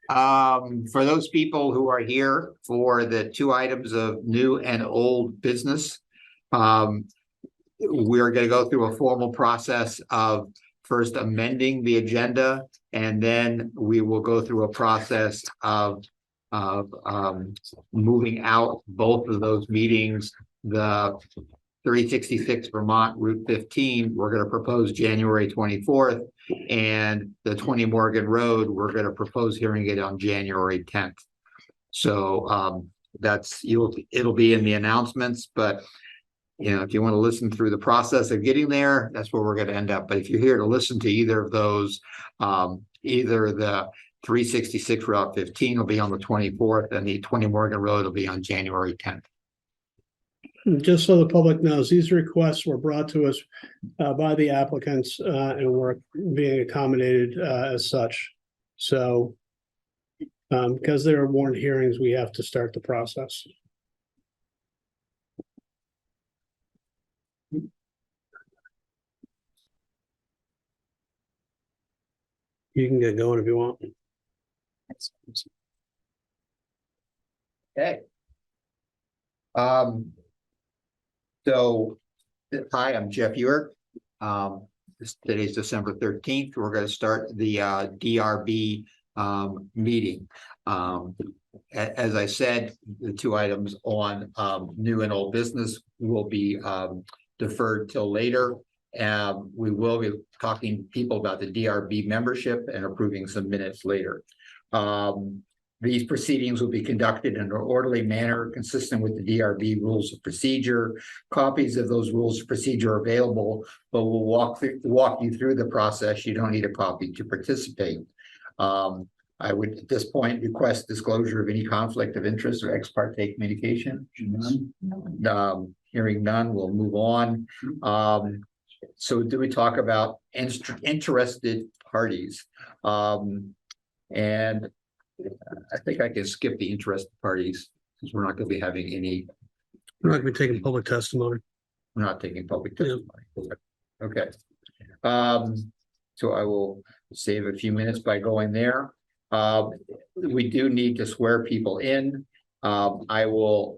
For those people who are here for the two items of new and old business, we're going to go through a formal process of first amending the agenda, and then we will go through a process of moving out both of those meetings. The 366 Vermont Route 15, we're going to propose January 24th, and the 20 Morgan Road, we're going to propose hearing it on January 10th. So it'll be in the announcements, but if you want to listen through the process of getting there, that's where we're going to end up. But if you're here to listen to either of those, either the 366 Route 15 will be on the 24th, and the 20 Morgan Road will be on January 10th. Just so the public knows, these requests were brought to us by the applicants and were being accommodated as such. So because there are warned hearings, we have to start the process. You can get going if you want. Okay. So, hi, I'm Jeff Ewert. Today's December 13th. We're going to start the DRB meeting. As I said, the two items on new and old business will be deferred till later. We will be talking to people about the DRB membership and approving some minutes later. These proceedings will be conducted in an orderly manner consistent with the DRB rules of procedure. Copies of those rules of procedure are available, but we'll walk you through the process. You don't need a copy to participate. I would at this point request disclosure of any conflict of interest or ex parte communication. None. Hearing none, we'll move on. So do we talk about interested parties? And I think I can skip the interested parties because we're not going to be having any. We're not going to be taking public testimony. We're not taking public testimony. Yeah. Okay. So I will save a few minutes by going there. We do need to swear people in. I will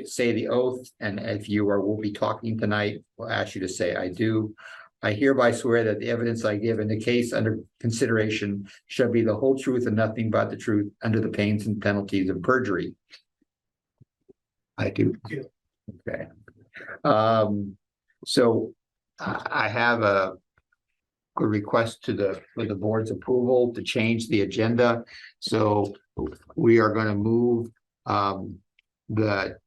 say the oath, and if you will be talking tonight, we'll ask you to say I do. I hereby swear that the evidence I give in the case under consideration shall be the whole truth and nothing but the truth under the pains and penalties of perjury. I do. Okay. So I have a request for the board's approval to change the agenda. So we are going to move the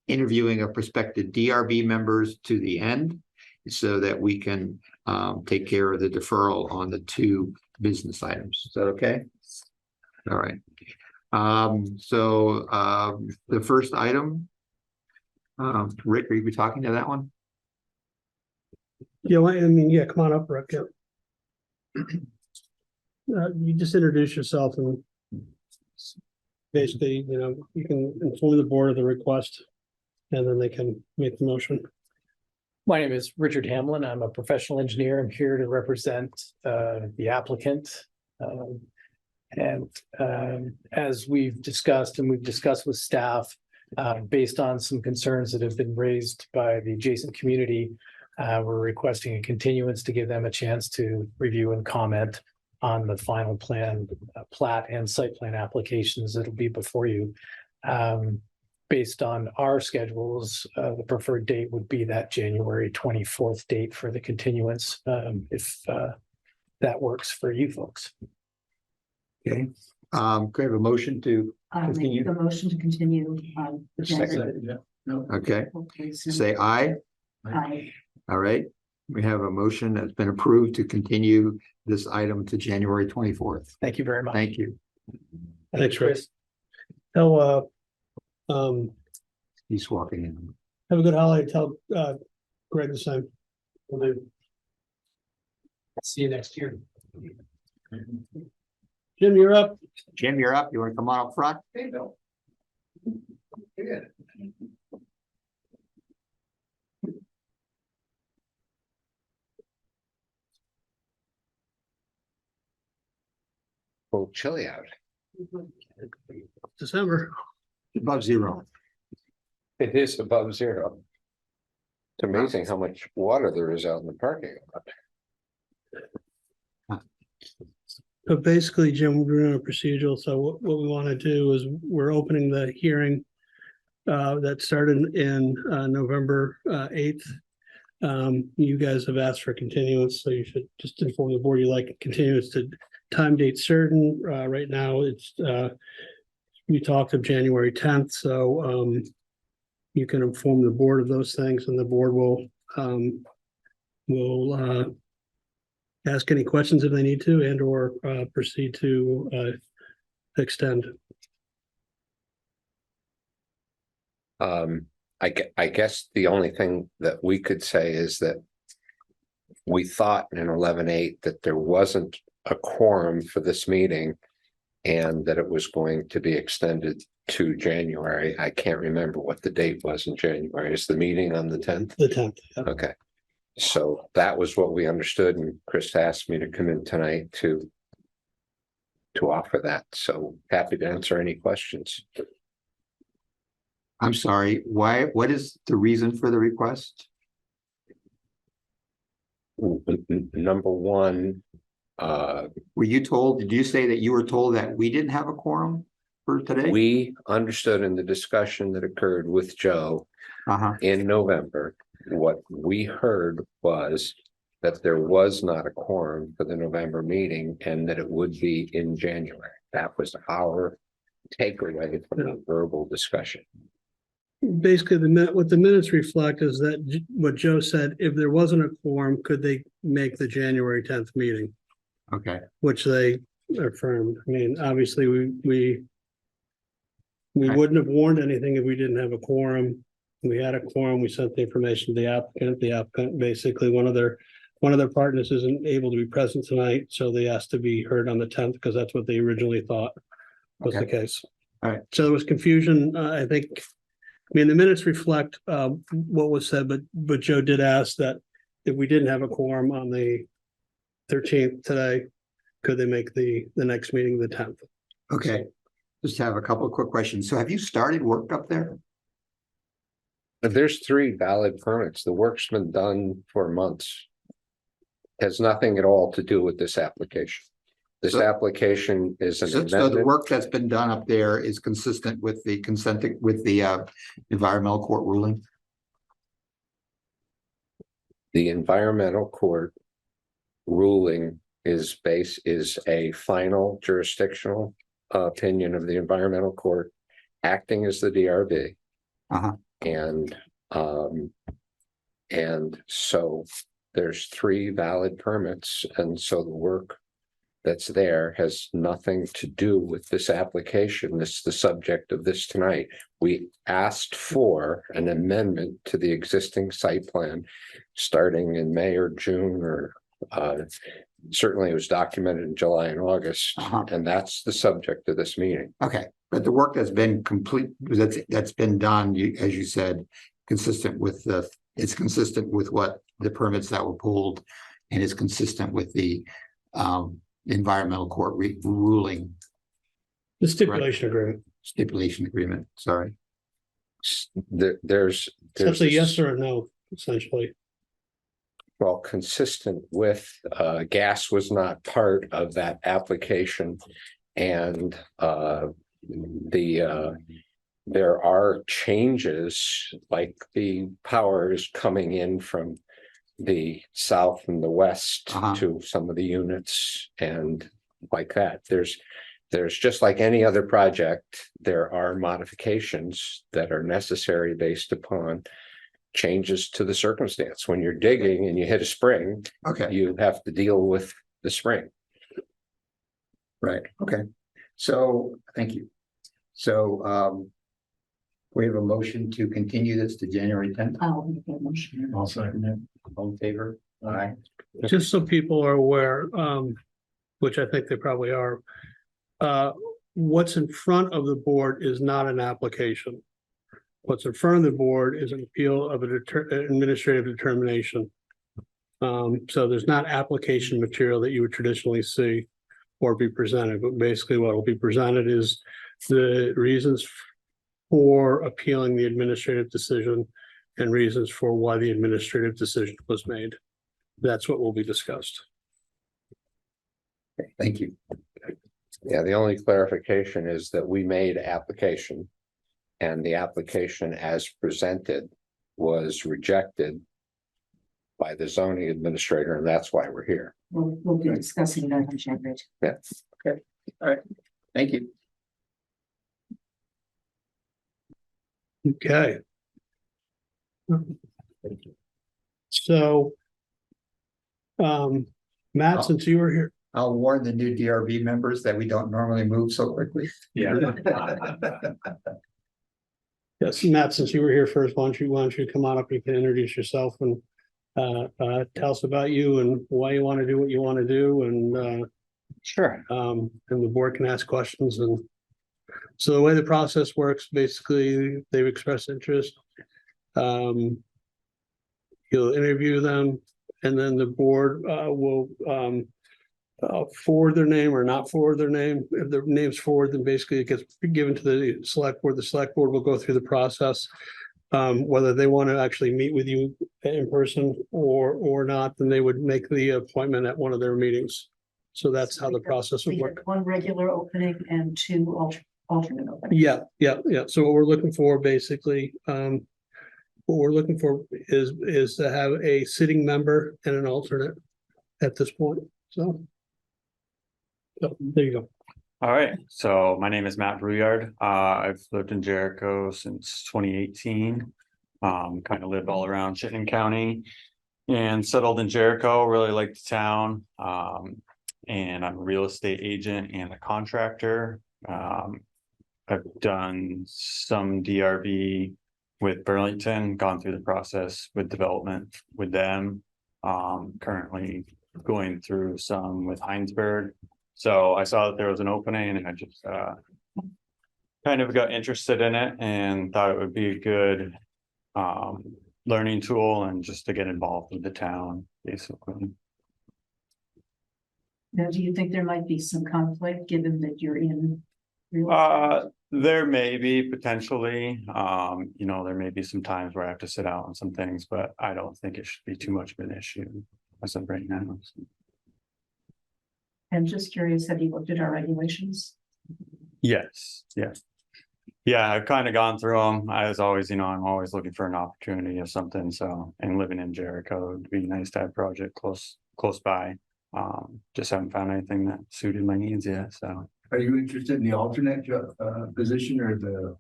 interviewing of prospective DRB members to the end, so that we can take care of the deferral on the two business items. Is that okay? All right. So the first item, Rick, are you talking to that one? Yeah, yeah, come on up, Rick. Yeah. You just introduce yourself and basically, you can inform the board of the request and then they can make the motion. My name is Richard Hamlin. I'm a professional engineer. I'm here to represent the applicant. As we've discussed with staff, based on some concerns that have been raised by the adjacent community, we're requesting a continuance to give them a chance to review and comment on the final plan, plat and site plan applications that'll be before you. Based on our schedules, the preferred date would be that January 24th date for the continuance, if that works for you folks. Okay. Could I have a motion to continue? Make the motion to continue. Second. Okay. Say aye. Aye. All right. We have a motion that's been approved to continue this item to January 24th. Thank you very much. Thank you. Thanks, Chris. Now, He's walking in. have a good holiday. Tell Greg the same. See you next year. Jim, you're up. Jim, you're up. You want to come on up front? Hey, Bill. Good. A little chilly out. December. Above zero. It is above zero. It's amazing how much water there is out in the parking lot. So basically, Jim, we're doing a procedural, so what we want to do is we're opening the hearing that started in November 8th. You guys have asked for continuance, so you should just inform the board you like a continuance to time date certain. Right now, it's we talked of January 10th, so you can inform the board of those things, and the board will ask any questions if they need to, and or proceed to extend. I guess the only thing that we could say is that we thought in 11-8 that there wasn't a quorum for this meeting and that it was going to be extended to January. I can't remember what the date was in January. Is the meeting on the 10th? The 10th. Okay. So that was what we understood, and Chris asked me to come in tonight to offer that. So happy to answer any questions. I'm sorry, what is the reason for the request? Number one, Were you told, did you say that you were told that we didn't have a quorum for today? we understood in the discussion that occurred with Joe Uh-huh, in November, what we heard was that there was not a quorum for the November meeting and that it would be in January. That was our takeaway from the verbal discussion. Basically, what the minutes reflect is that what Joe said, if there wasn't a quorum, could they make the January 10th meeting, okay, which they affirmed. I mean, obviously, we Right. wouldn't have warned anything if we didn't have a quorum. We had a quorum, we sent the information to the applicant. The applicant, basically, one of their partners isn't able to be present tonight, so they asked to be heard on the 10th because that's what they originally thought was the case. All right. So there was confusion, I think. I mean, the minutes reflect what was said, but Joe did ask that if we didn't have a quorum on the 13th today, could they make the next meeting the 10th? okay. Just have a couple of quick questions. So have you started work up there? But there's 3 valid permits. The work's been done for months. Has nothing at all to do with this application. This So- application is an So the amendment. work that's been done up there is consistent with the environmental court ruling? The environmental court ruling is a final jurisdictional opinion of the environmental court acting as the DRB. Uh-huh. And so there's 3 valid permits, and so the work that's there has nothing to do with this application. This is the subject of this tonight. We asked for an amendment to the existing site plan starting in May or June, or certainly it was documented in July and August, Uh-huh. and that's the subject of this meeting. Okay, but the work that's been complete, that's been done, as you said, it's consistent with what the permits that were pulled, and is consistent with the environmental court ruling The stipulation agreement. stipulation agreement, sorry. There's That's a yes this- or a no, essentially. well, consistent with gas was not part of that application, and there are changes, like the power is coming in from the south and the west Uh-huh. to some of the units, and like that. There's just like any other project, there are modifications that are necessary based upon changes to the circumstance. When you're digging and you hit a spring, Okay, you have to deal with the spring. right, okay. So, thank you. So, we have a motion to continue this to January 10th. I'll make that motion. I'll second it. All in favor? Aye. Just so people are aware, which I think they probably are. What's in front of the board is not an application. What's in front of the board is an appeal of an administrative determination. So there's not application material that you would traditionally see. or be presented, but basically what will be presented is the reasons for appealing the administrative decision and reasons for why the administrative decision was made. That's what will be discussed. Thank you. Yeah, the only clarification is that we made application. And the application as presented was rejected by the zoning administrator, and that's why we're here. We'll be discussing that on January. Yeah. Thank you. Okay. So. Matt, since you were here, I'll warn the new DRB members that we don't normally move so quickly. yes, Matt, since you were here first, why don't you come on up, you can introduce yourself and tell us about you and why you want to do what you want to do, and Sure. and the board can ask questions. And so the way the process works, basically, they've expressed interest. You'll interview them, and then the board will forward their name or not forward their name. If their name's forward, then basically it gets given to the select board. The select board will go through the process. Whether they want to actually meet with you in person or not, then they would make the appointment at one of their meetings. So that's how the process would We work. have one regular opening and two alternate openings. Yeah. So what we're looking for basically, what we're looking for is to have a sitting member and an alternate at this point. So there you go. All right. So my name is Matt Brouillard. I've lived in Jericho since 2018. Kind of lived all around Chittenden County and settled in Jericho. Really liked the town. And I'm a real estate agent and a contractor. I've done some DRB with Burlington, gone through the process with development with them. Currently going through some with Heinsberg. So I saw that there was an opening and I just kind of got interested in it and thought it would be a good learning tool and just to get involved with the town, basically. Now, do you think there might be some conflict given that you're in real estate? There may be potentially, there may be some times where I have to sit out on some things, but I don't think it should be too much of an issue as of right now. I'm just curious, have you looked at our regulations? Yes, yes. Yeah, I've kind of gone through them. As always, I'm always looking for an opportunity or something. So, and living in Jericho, it'd be nice to have a project close by. Just haven't found anything that suited my needs yet. So, Are you interested in the alternate position or the?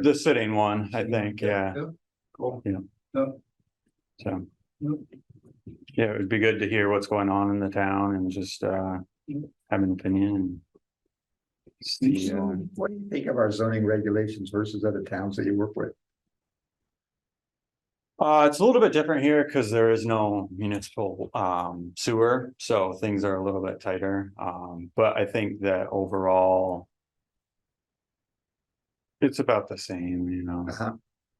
the sitting one, I think. Yeah. Cool. Yeah. No. So, No. yeah, it would be good to hear what's going on in the town and just have an opinion. And see, What do you think of our zoning regulations versus other towns that you work with? it's a little bit different here because there is no municipal sewer, so things are a little bit tighter. But I think that overall it's about the same,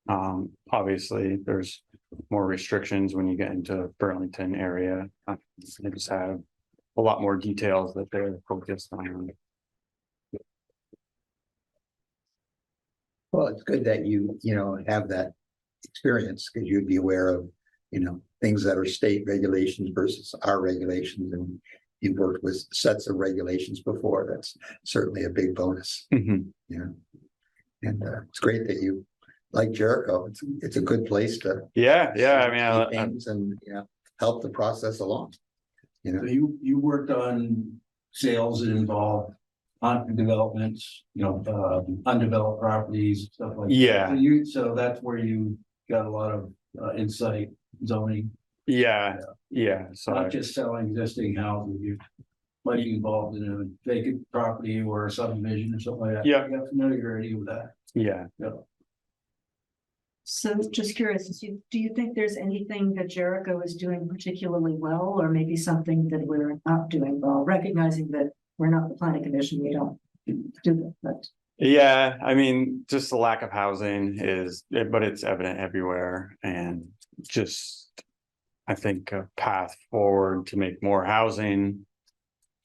Uh-huh. Obviously there's more restrictions when you get into Burlington area. They just have a lot more details that they're focused on. Well, it's good that you have that experience because you'd be aware of, things that are state regulations versus our regulations, and you've worked with sets of regulations before. That's certainly a big bonus, And it's great that you like Jericho. It's a good place to Yeah. see things and, help the process along. So you worked on sales that involve on developments, undeveloped properties, stuff like that. Yeah. So that's where you got a lot of insight zoning, Yeah. So not just selling existing houses. You might be involved in a vacant property or a subdivision or something like that. Yeah. You got familiarity with that. yeah. So just curious, do you think there's anything that Jericho is doing particularly well, or maybe something that we're not doing well, recognizing that we're not the planning commission, we don't do that, but. Yeah, just the lack of housing but it's evident everywhere, and just I think a path forward to make more housing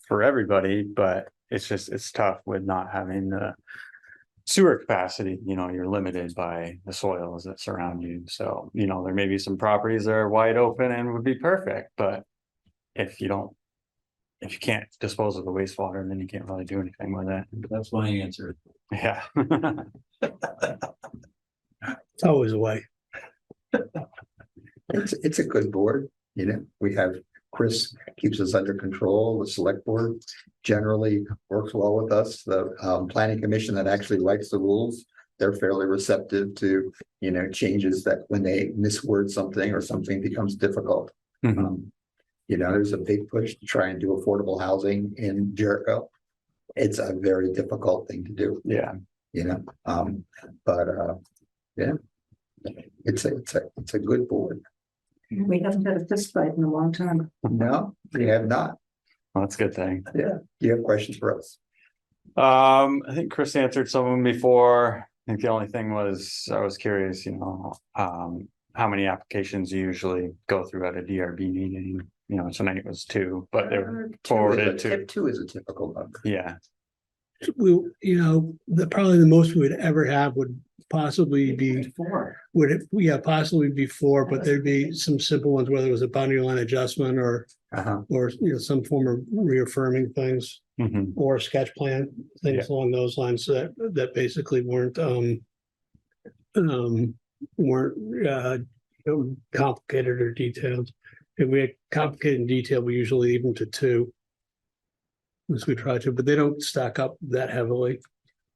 for everybody, but it's tough with not having the sewer capacity, you're limited by the soils that surround you. So, there may be some properties that are wide open and would be perfect, but if you can't dispose of the wastewater, then you can't really do anything with it. That's my answer. Yeah. It's always a way. It's a good board, we have Chris keeps us under control. The select board generally works well with us. The planning commission that actually writes the rules, they're fairly receptive to, changes that when they misword something or something becomes difficult. Mhm. There's a big push to try and do affordable housing in Jericho. It's a very difficult thing to do, Yeah. but yeah, it's a good board. We haven't had a fist fight in a long time. No, we have not. Well, that's a good thing. Yeah. Do you have questions for us? I think Chris answered some of them before. I think the only thing was, I was curious, how many applications you usually go through at a DRB meeting. Tonight it was 2, but they're forwarded to, 2 is a typical number. yeah. We, probably the most we would ever have would possibly be, possibly be 4, but there'd be some simple ones, whether it was a boundary line adjustment or some form of reaffirming things. Mhm. Or a sketch plan, things along those lines that basically weren't complicated or detailed. If we had complicated and detailed, we usually leave them to 2. As we try to, but they don't stack up that heavily.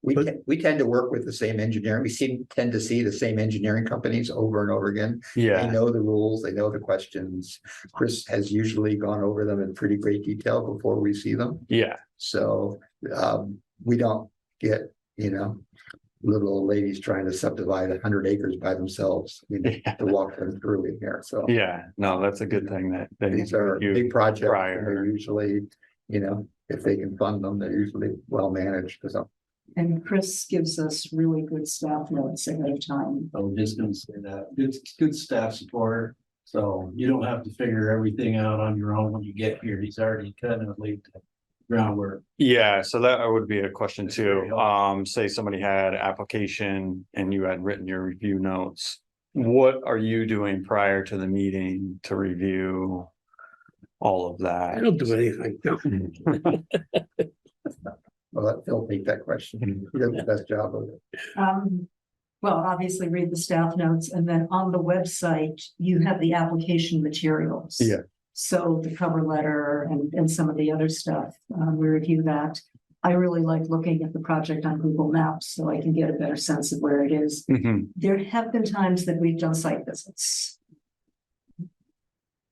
We tend to work with the same engineering. We tend to see the same engineering companies over and over again. They Yeah. know the rules, they know the questions. Chris has usually gone over them in pretty great detail before we see them. Yeah. So we don't get, little old ladies trying to subdivide 100 acres by themselves, to walk them through it here. So Yeah. No, that's a good thing that these are you big projects. And prior. they're usually, if they can fund them, they're usually well managed. So And Chris gives us really good staff notes ahead of time. I was just gonna say that, it's good staff support, so you don't have to figure everything out on your own when you get here, he's already kind of laid the groundwork. Yeah, so that would be a question too. Say somebody had application and you had written your review notes. What are you doing prior to the meeting to review all of I that? don't do anything. No. I'll let Phil take that question. He does the best job of it. Well, obviously read the staff notes, and then on the website, you have the application materials. Yeah. So the cover letter and some of the other stuff, we review that. I really like looking at the project on Google Maps so I can get a better sense of where it is. Mhm. There have been times that we've done site visits.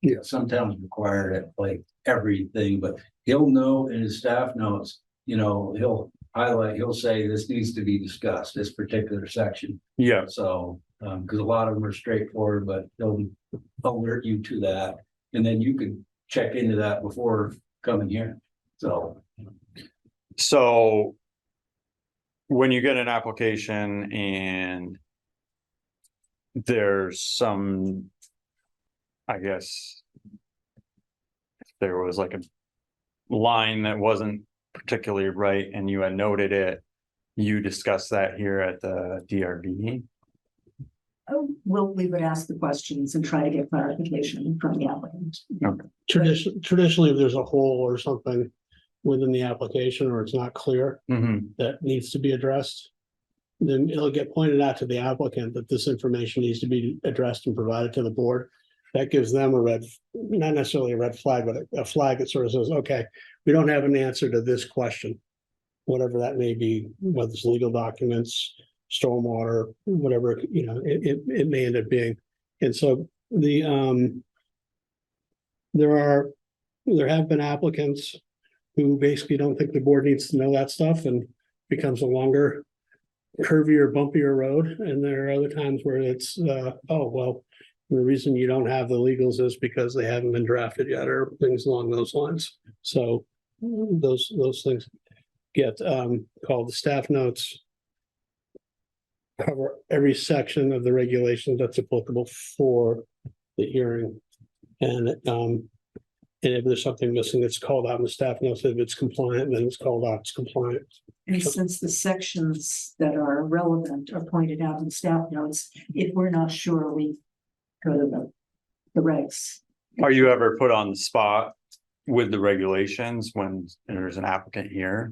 Yeah, some towns require it, like everything, but he'll know in his staff notes, he'll highlight, he'll say this needs to be discussed, this particular section. Yeah, So, because a lot of them are straightforward, but they'll alert you to that. And then you could check into that before coming here. So, so when you get an application and there's some, I guess, if there was like a line that wasn't particularly right and you had noted it, you discussed that here at the DRB. Oh, well, we would ask the questions and try to get clarification from the applicant. Traditionally, if there's a hole or something within the application or it's not clear Mhm. that needs to be addressed, then it'll get pointed out to the applicant that this information needs to be addressed and provided to the board. That gives them not necessarily a red flag, but a flag that sort of says, okay, we don't have an answer to this question. Whatever that may be, whether it's legal documents, stormwater, whatever, it may end up being. And so there have been applicants who basically don't think the board needs to know that stuff and becomes a longer, curvier, bumpier road. And there are other times where it's, the reason you don't have the legals is because they haven't been drafted yet or things along those lines. So those things get called the staff notes. Cover every section of the regulations that's applicable for the hearing. And And if there's something missing, it's called out in the staff notes. If it's compliant, then it's called out, it's compliant. And since the sections that are relevant are pointed out in staff notes, if we're not sure, we go to the regs. Are you ever put on the spot with the regulations when there's an applicant here?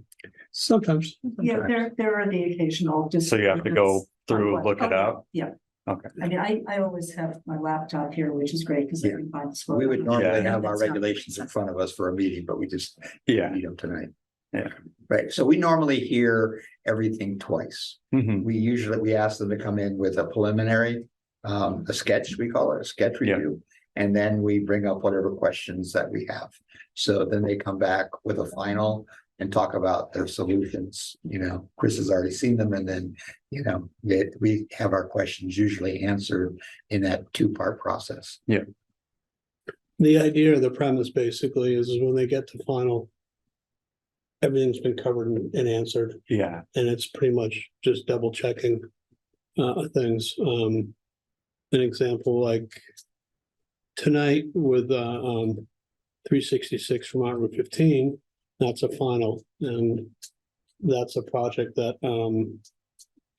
Sometimes. Yeah, there are the occasional. So you have to go through, look it up? Yeah, Okay. I mean, I always have my laptop here, which is great because I can find the. We would normally Yeah. have our That's not- regulations in front of us for a meeting, but we just Yeah. need them tonight. Yeah. Right, so we normally hear everything twice. Mhm. We ask them to come in with a preliminary, a sketch, we call it, a sketch Yeah. review. And then we bring up whatever questions that we have. So then they come back with a final and talk about their solutions, Chris has already seen them, and then, we have our questions usually answered in that two-part process. The idea of the premise basically is when they get to final, everything's been covered and answered, Yeah. and it's pretty much just double checking things. An example like tonight with 366 from Route 15, that's a final, and that's a project that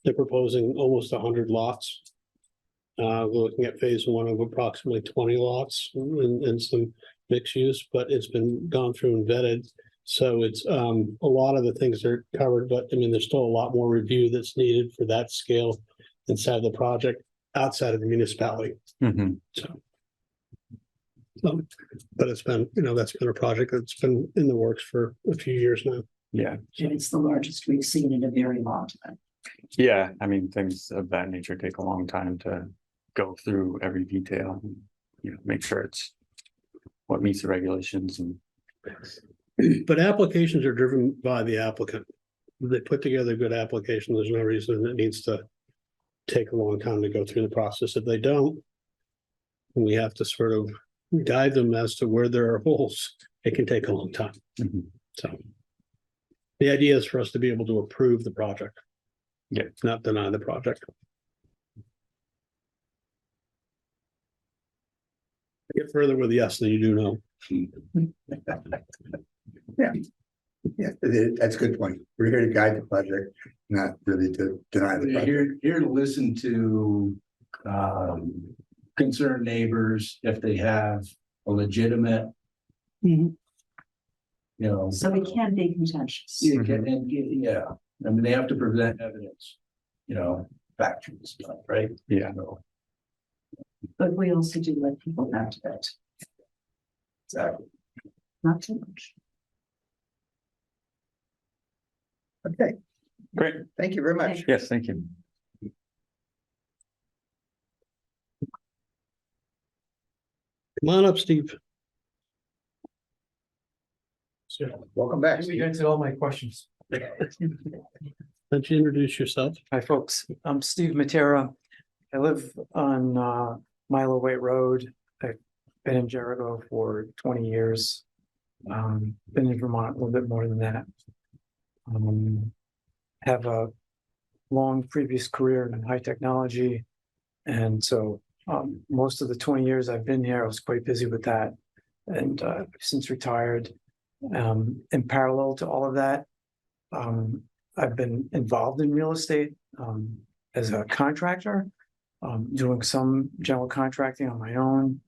they're proposing almost 100 lots. We're looking at phase one of approximately 20 lots and some mixed use, but it's been gone through and vetted. So it's a lot of the things are covered, but I mean, there's still a lot more review that's needed for that scale inside the project outside of the municipality. Mhm. So. But it's been, that's been a project that's been in the works for a few years now. Yeah. And it's the largest we've seen in a very long time. Yeah. I mean, things of that nature take a long time to go through every detail and, make sure it's what meets the regulations and. But applications are driven by the applicant. If they put together a good application, there's no reason it needs to take a long time to go through the process. If they don't, we have to sort of guide them as to where there are holes. It can take a long time. Mhm. So the idea is for us to be able to approve the project. Yeah. Not deny the project. Get further with yes than you do no. Yeah, that's a good point. We're here to guide the project, not really to deny the We're project. here to listen to concerned neighbors if they have a legitimate, So it can be contentious. yeah, I mean, they have to present evidence, factual stuff, right? Yeah. So, But we also do let people back to bed, exactly. not too much. Okay, Great. thank you very much. Yes, thank you. Come on up, Steve. Welcome back. You answered all my questions. Why don't you introduce yourself? Hi, folks. I'm Steve Matera. I live on Milo Way Road. I've been in Jericho for 20 years. Been in Vermont a little bit more than that. Have a long previous career in high technology. And so most of the 20 years I've been here, I was quite busy with that. And since retired, in parallel to all of that, I've been involved in real estate as a contractor, doing some general contracting on my own,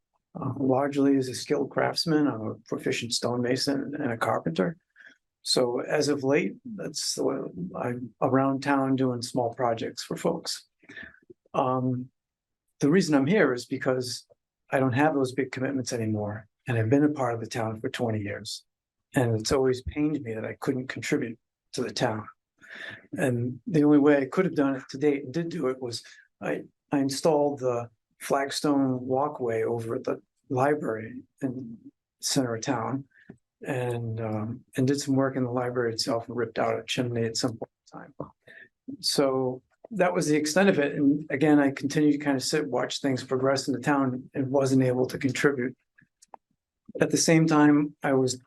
largely as a skilled craftsman. I'm a proficient stonemason and a carpenter. So as of late, I'm around town doing small projects for folks. The reason I'm here is because I don't have those big commitments anymore, and I've been a part of the town for 20 years. And it's always pained me that I couldn't contribute to the town. And the only way I could have done it to date and did do it was I installed the flagstone walkway over at the library in center of town, and did some work in the library itself and ripped out a chimney at some point in time. So that was the extent of it. And again, I continued to kind of watch things progress in the town and wasn't able to contribute. At the same time, I was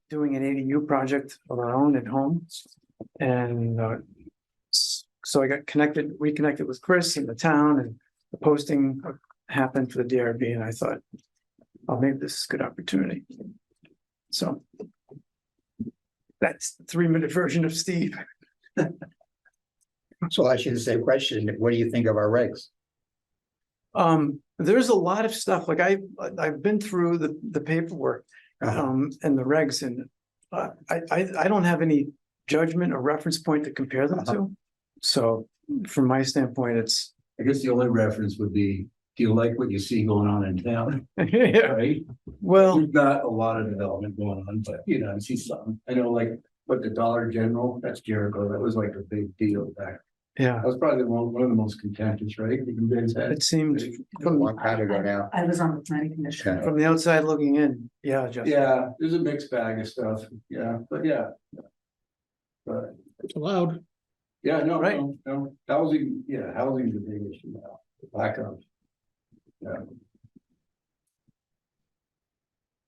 doing an ADU project of our own at home. And so I got reconnected with Chris in the town, and the posting happened for the DRB, and I thought, oh, maybe this is a good opportunity. So. That's the 3-minute version of Steve. So I should say question, what do you think of our regs? There's a lot of stuff, like I've been through the paperwork, and the regs, and I don't have any judgment or reference point to compare them to. So from my standpoint, it's, I guess the only reference would be, do you like what you see going on in town, yeah, right? well, There's not a lot of development going on, but you know, I see something. I know like, what the Dollar General, that's Jericho, that was like a big deal back. yeah, That was probably one of the most contentious, right? that you guys had. it seemed A from, long time ago now. I was on the planning commission. Okay. from the outside looking in, yeah, just. Yeah, there's a mixed bag of stuff, yeah, but yeah. But, It's allowed. yeah, no, Right. no, housing, yeah, housing's a big issue now, lack of. Yeah,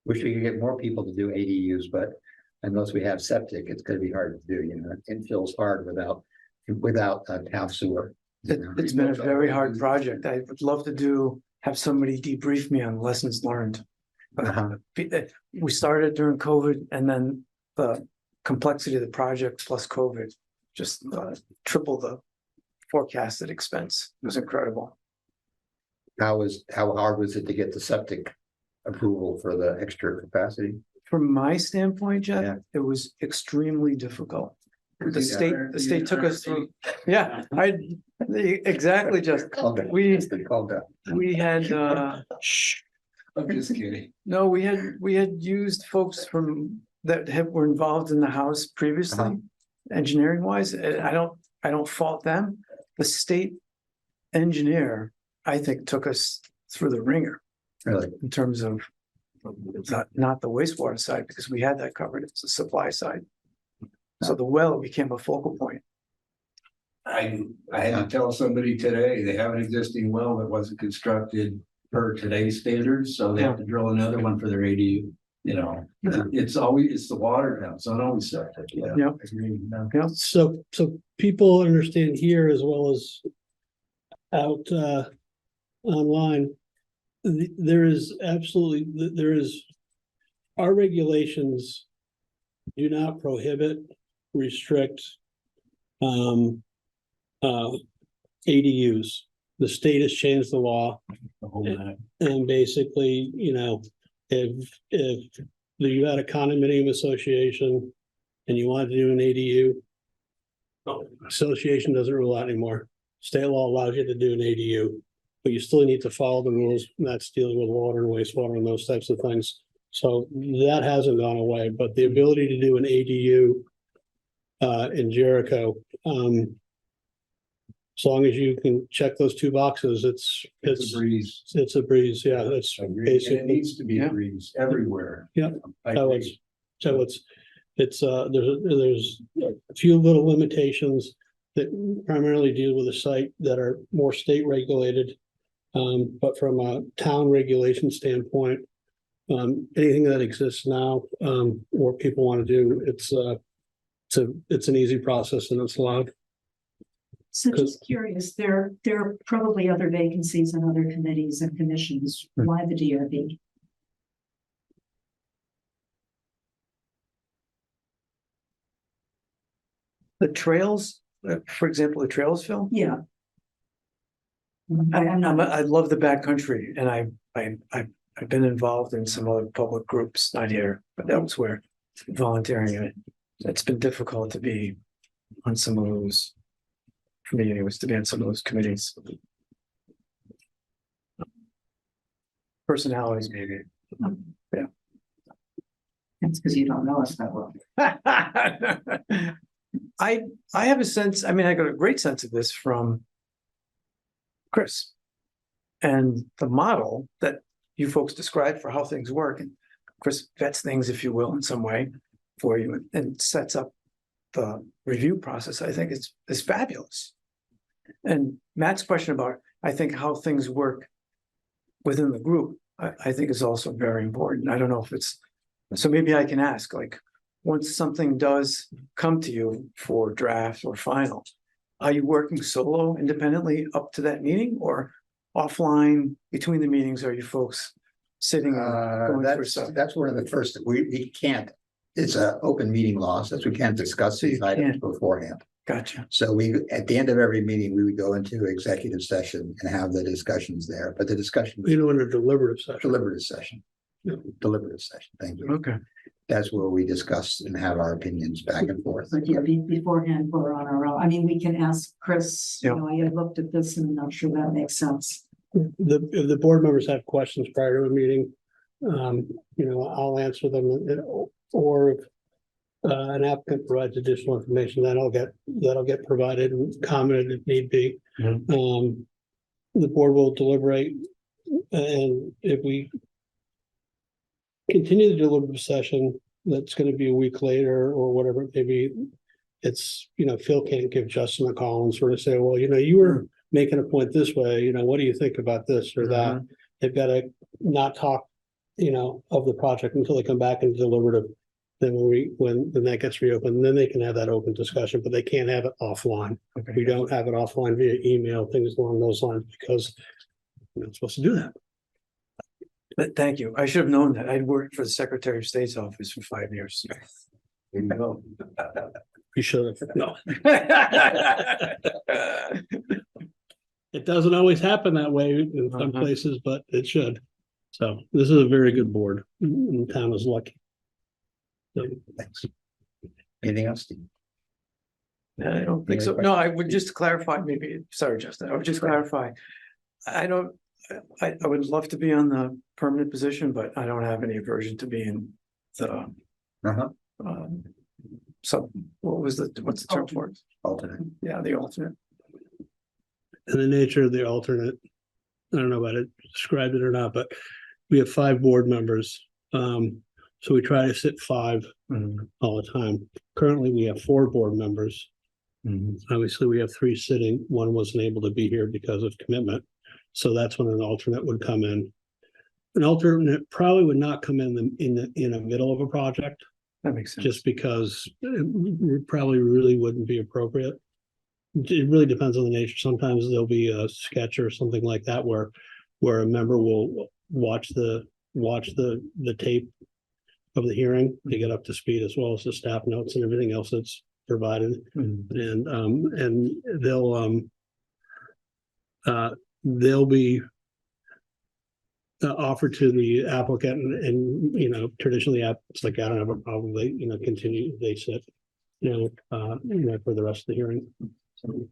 Wish we could get more people to do ADUs, but unless we have septic, it's gonna be hard to do, you know, infill's hard without town sewer. you know. It's been a very hard project. I would love to have somebody debrief me on lessons learned. Uh-huh. We started during COVID, and then the complexity of the project plus COVID just triple the forecasted expense. It was incredible. How hard was it to get the septic approval for the extra capacity? From my standpoint, Yeah. Jeff, it was extremely difficult. The Yeah. state took us through, yeah, exactly, just, Calm down. we, Calm down. we had, I'm just kidding. no, we had used folks were involved in the house previously, Uh-huh. engineering wise. I don't fault them. The state engineer, I think, took us through the ringer Really? in terms of not the wastewater side, because we had that covered. It's the supply side. So the well became a focal point. I had to tell somebody today, they have an existing well that wasn't constructed per today's standards, so they have to drill another one for their ADU. You know, it's the water now, so it always septic, yeah. Yep. Agreed, no. So people understand here as well as out online. There is our regulations do not prohibit, restrict ADUs. The state has changed the law. The whole night. And basically, you know, if you had a condominium association and you wanted to do an ADU, association doesn't rule out anymore. State law allows you to do an ADU, but you still need to follow the rules, and that's dealing with water and wastewater and those types of things. So that hasn't gone away, but the ability to do an ADU in Jericho, as long as you can check those two boxes, It's a breeze. it's a breeze. Yeah, that's I agree. And basically. it needs to be a Yeah. breeze everywhere. Yeah. I So agree. there's a few little limitations that primarily deal with a site that are more state regulated. But from a town regulation standpoint, anything that exists now, or people want to do, it's an easy process and it's allowed. So just curious, there are probably other vacancies in other committees and commissions. Why the DRB? The trails, for example, the Trailsville. Yeah. I'm not. I love the backcountry, and I've been involved in some other public groups, not here, but elsewhere, volunteering in it. It's been difficult to be on some of those, for me anyways, to be on some of those committees. Personalities, maybe. That's because you don't know us that well. I have a sense, I mean, I got a great sense of this from Chris. And the model that you folks described for how things work, and Chris vets things, if you will, in some way for you and sets up the review process, I think is fabulous. And Matt's question about, I think, how things work within the group, I think is also very important. I don't know if it's, so maybe I can ask, like, once something does come to you for draft or final, are you working solo independently up to that meeting, or offline between the meetings? Are you folks sitting and going through stuff. That's one of the first, we can't, it's a open meeting law, so we can't discuss So you these items can't. beforehand. Gotcha. So we, at the end of every meeting, we would go into executive session and have the discussions there, but the discussion was You know, in a deliberative session. deliberative session. Deliberative session, thank you. Okay. That's where we discuss and have our opinions back and forth. But yeah, beforehand, we're on our own. I mean, we can ask Chris, you Yeah. know, I had looked at this and I'm not sure that makes sense. If the board members have questions prior to a meeting, you know, I'll answer them, or if an applicant provides additional information, that'll get provided and commented if need be. The board will deliberate, and if we continue the deliberative session, that's gonna be a week later or whatever, maybe it's, you know, Phil can't give Justin a call and sort of say, well, you know, you were making a point this way, you know, what do you think about this or that? They've got to not talk, you know, of the project until they come back and deliberative. Then when that gets reopened, then they can have that open discussion, but they can't have it offline. Okay. We don't have it offline via email, things along those lines, because we're not supposed to do that. But thank you. I should have known that. I'd worked for the Secretary of State's office for 5 years. There you go. You should have, no. It doesn't always happen that way in some places, but it should. So this is a very good board, and the town is lucky. So, Thanks. Anything else, Steve? I don't think so. No, I would just clarify, maybe, sorry, Justin, I would just clarify. I would love to be on the permanent position, but I don't have any aversion to being the what's the term for it? Alternate. Yeah, the alternate. and the nature of the alternate, I don't know about it, described it or not, but we have 5 board members. So we try to sit 5 all the time. Currently, we have 4 board members. Obviously, we have 3 sitting. One wasn't able to be here because of commitment. So that's when an alternate would come in. An alternate probably would not come in the middle of a project, That makes sense. just because it probably really wouldn't be appropriate. It really depends on the nature. Sometimes there'll be a sketch or something like that where a member will watch the tape of the hearing to get up to speed, as well as the staff notes and everything else that's provided. And they'll be offered to the applicant, and you know, traditionally it's like, I don't have a problem, they, you know, continue, they sit, you know, for the rest of the hearing. So,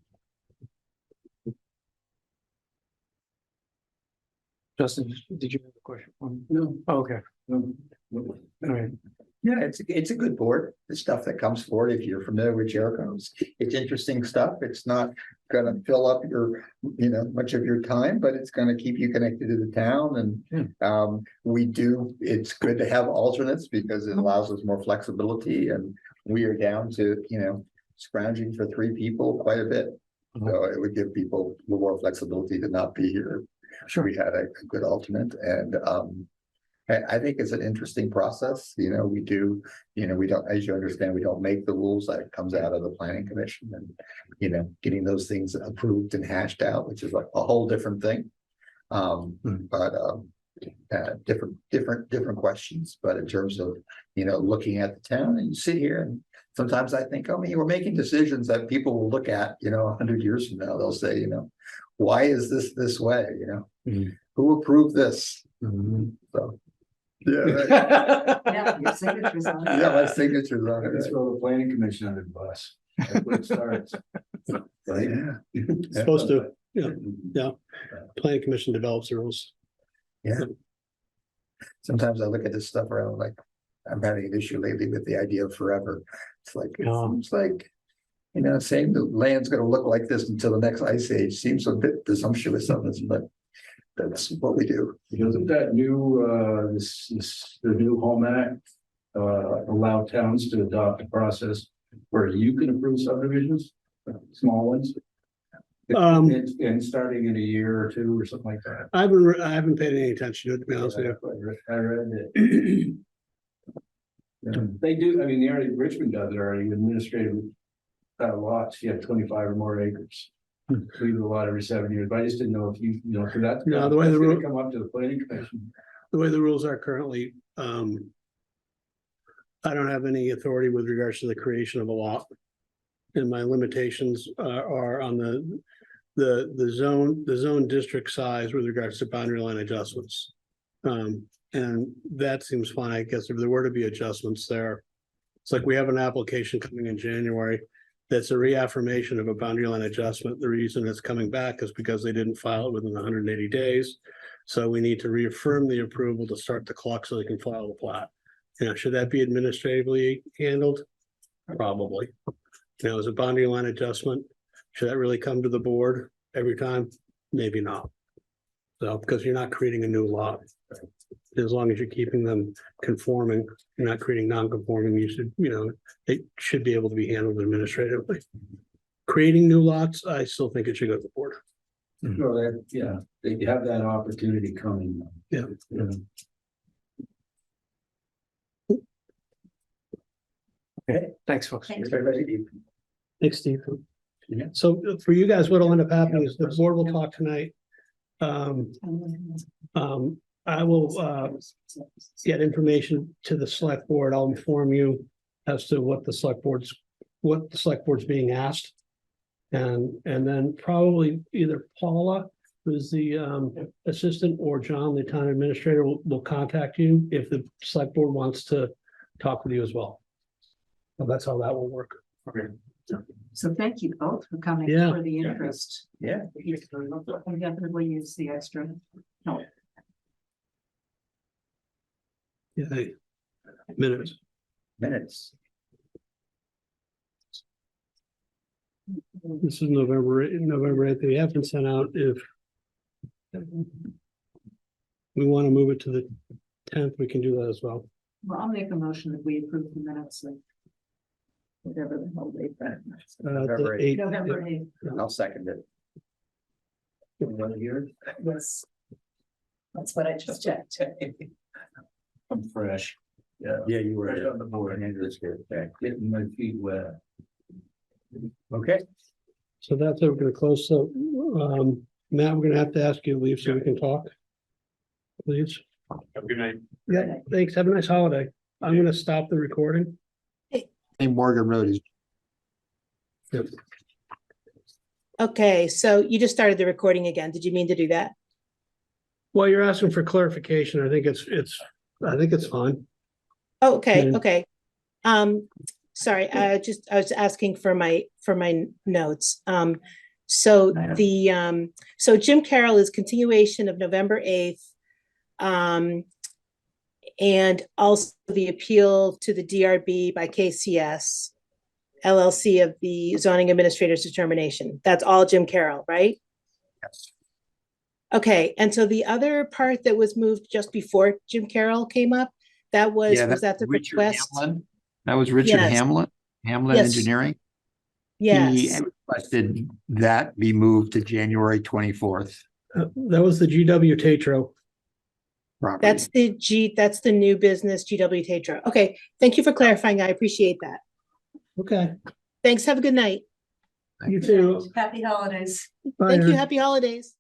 Justin, did you have a question? No. Oh, okay. No. All right. Yeah, it's a good board. The stuff that comes forward, if you're familiar with Jericho, it's interesting stuff. It's not gonna fill up your, you know, much of your time, but it's gonna keep you connected to the town. And it's good to have alternates because it allows us more flexibility, and we are down to, you know, scrounging for 3 people quite a bit. So it would give people a little more flexibility to not be here. Sure. We had a good alternate, and I think it's an interesting process. You know, we do, you know, we don't, as you understand, we don't make the rules. That comes out of the planning commission, and, you know, getting those things approved and hashed out, which is like a whole different thing. But different questions. But in terms of, you know, looking at the town, and you sit here, and sometimes I think, we're making decisions that people will look at, you know, 100 years from now. They'll say, you know, why is this way? You know, who approved this? So. Yeah, Yeah, your signature's on it. yeah, my signature's on I it. can throw the planning commission under the bus. That's where it starts. Right? Yeah. Supposed to, yeah. Planning commission develops the rules. Yeah. Sometimes I look at this stuff around, like, I'm having an issue lately with the idea of forever. It's like, it seems like, you know, saying the land's gonna look like this until the next ice age seems a bit presumptuous of us, but that's what we do. Doesn't that new, the new Home Act, allow towns to adopt a process where you can approve subdivisions, small ones? And starting in a year or 2 or something like that. I haven't paid any attention to it, to be honest with you. I read it. They do, I mean, the already, Richmond does it already, administrative lots, you have 25 or more acres. Leave a lot every 7 years, but I just didn't know if you know, because that's. No, the way the gonna rule- come up to the planning commission. the way the rules are currently, I don't have any authority with regards to the creation of a lot. And my limitations are on the zone district size with regards to boundary line adjustments. And that seems fine, I guess, if there were to be adjustments there. It's like we have an application coming in January. That's a reaffirmation of a boundary line adjustment. The reason it's coming back is because they didn't file it within 180 days. So we need to reaffirm the approval to start the clock so they can file the plat. You know, should that be administratively handled? Probably. You know, as a boundary line adjustment, should that really come to the board every time? Maybe not. So, because you're not creating a new lot. As long as you're keeping them conforming, you're not creating non-conforming, you should, you know, it should be able to be handled administratively. Creating new lots, I still think it should go to the board. So that, yeah, they have that opportunity coming. Yeah. Okay, thanks, folks. Thanks. Thanks, Steve. Yeah. So for you guys, what'll end up happening is the board will talk tonight. I will get information to the select board. I'll inform you as to what the select board's being asked. And then probably either Paula, who's the assistant, or John, the town administrator, will contact you if the select board wants to talk with you as well. So that's how that will work. Okay. So thank you both for coming, Yeah. for the interest. Yeah. I definitely use the extra help. Yeah. Minutes. Minutes. This is November 8th. They haven't sent out if we want to move it to the 10th, we can do that as well. Well, I'll make a motion that we approve the minutes of whatever the hell date that. The 8th, November 8th. I'll second it. Yes. That's what I just checked. I'm fresh. Yeah. Yeah, you were fresh on the board. Getting my feet wet. Okay. So that's it. We're gonna close. So, Matt, we're gonna have to ask you to leave so we can talk. Please. Have a good night. Yeah, thanks. Have a nice holiday. I'm gonna stop the recording. Hey, Morgan Road is. Okay, so you just started the recording again. Did you mean to do that? Well, you're asking for clarification. I think it's fine. Oh, okay, Mm. okay. Sorry, I was asking for my notes. So so Jim Carroll is continuation of November 8th. And also the appeal to the DRB by KCS LLC of the zoning administrator's determination. That's all Jim Carroll, right? Yes. Okay, and so the other part that was moved just before Jim Carroll came up, that was that the Richard request? Hamlin. That was Richard Yes. Hamlin Yes. Engineering. He Yes, requested that be moved to January 24th. That was the GW Tatro. property. that's the new business GW Tatro. Okay, thank you for clarifying. I appreciate that. Okay. Thanks, have a good night. You too. Happy holidays. Bye Thank you, now. happy holidays.